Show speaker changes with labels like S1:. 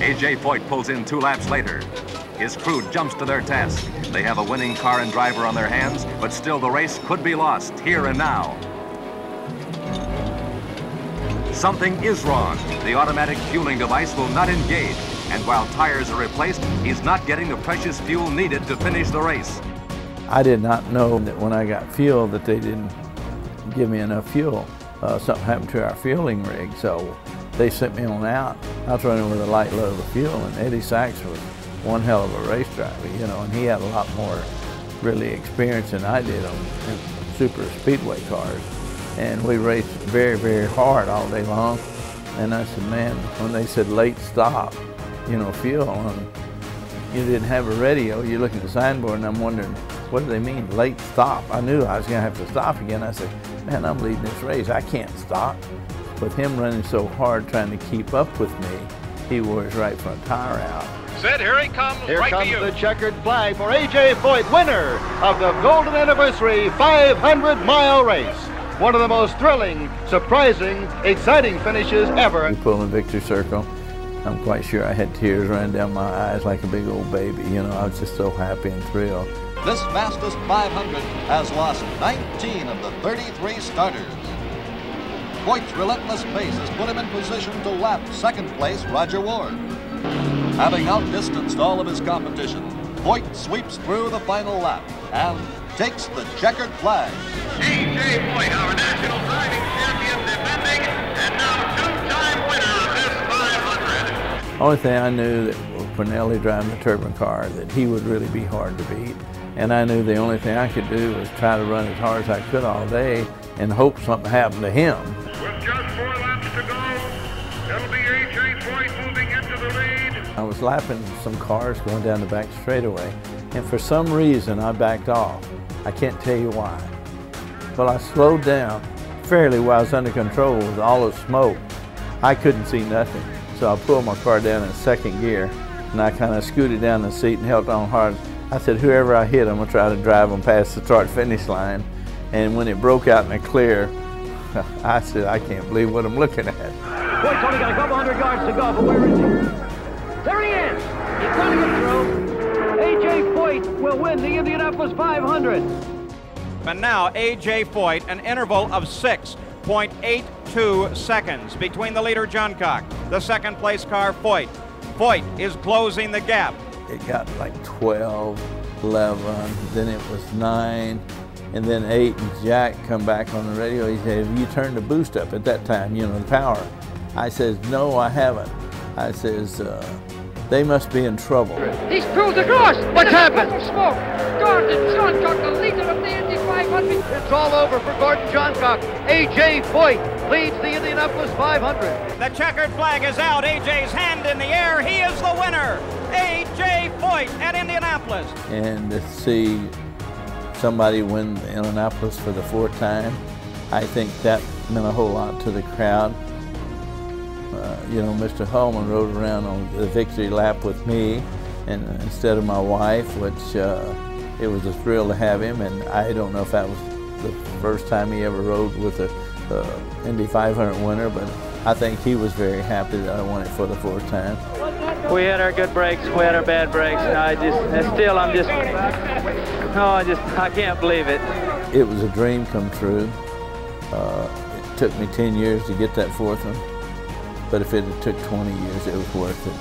S1: A.J. Foyt pulls in 2 laps later. His crew jumps to their task. They have a winning car and driver on their hands, but still the race could be lost here and now. Something is wrong. The automatic fueling device will not engage, and while tires are replaced, he's not getting the precious fuel needed to finish the race.
S2: I did not know that when I got fuel that they didn't give me enough fuel. Something happened to our fueling rig, so they sent me on out. I was running with a light load of fuel, and Eddie Sachs was one hell of a race driver, you know, and he had a lot more really experience than I did on super speedway cars. And we raced very, very hard all day long. And I said, man, when they said late stop, you know, fuel, and you didn't have a radio, you look at the signboard and I'm wondering, what do they mean, late stop? I knew I was gonna have to stop again. I said, man, I'm leading this race, I can't stop. With him running so hard trying to keep up with me, he wore his right front tire out.
S3: Said, here he comes,
S4: here
S3: right
S4: comes
S3: to you.
S4: The checkered flag for A.J. Foyt, winner of the Golden Anniversary 500-mile race. One of the most thrilling, surprising, exciting finishes ever.
S2: We pulled in victory circle. I'm quite sure I had tears running down my eyes like a big old baby. You know, I was just so happy and thrilled.
S5: This fastest 500 has lost 19 of the 33 starters. Foyt's relentless pace has put him in position to lap second place Roger Ward. Having outdistanced all of his competition, Foyt sweeps through the final lap and takes the checkered flag.
S3: A.J. Foyt, our national driving champion, defending, and now two-time winner of this 500.
S2: Only thing I knew that with Pinelli driving the turbine car, that he would really be hard to beat. And I knew the only thing I could do was try to run as hard as I could all day and hope something happened to him.
S3: With just 4 laps to go, it'll be A.J. Foyt moving into the lead.
S2: I was lapping some cars going down the back straightaway, and for some reason I backed off. I can't tell you why. Well, I slowed down fairly well. I was under control with all the smoke. I couldn't see nothing, so I pulled my car down in second gear, and I kind of scooted down the seat and held on hard. I said, whoever I hit, I'm going to try to drive them past the start-finish line. And when it broke out in the clear, I said, I can't believe what I'm looking at.
S6: Foyt's only got a couple hundred yards to go, but where is he? There he is! He's running it through. A.J. Foyt will win the Indianapolis 500.
S7: And now A.J. Foyt, an interval of 6.82 seconds between the leader Johncock, the second place car Foyt. Foyt is closing the gap.
S2: It got like 12, 11, then it was 9, and then 8, and Jack come back on the radio. He said, have you turned the boost up at that time, you know, the power? I says, no, I haven't. I says, they must be in trouble.
S6: He's through the cross. What's happened? Smoke. Gordon Johncock, the leader of the Indy 500.
S4: It's all over for Gordon Johncock. A.J. Foyt leads the Indianapolis 500.
S7: The checkered flag is out. A.J.'s hand in the air. He is the winner. A.J. Foyt at Indianapolis.
S2: And to see somebody win Indianapolis for the 4th time, I think that meant a whole lot to the crowd. You know, Mr. Hullman rode around on the victory lap with me, and instead of my wife, which it was a thrill to have him. And I don't know if that was the first time he ever rode with the Indy 500 winner, but I think he was very happy that I won it for the 4th time.
S8: We had our good breaks, we had our bad breaks, and I can't believe it.
S2: It was a dream come true. It took me 10 years to get that 4th one, but if it had took 20 years, it was worth it.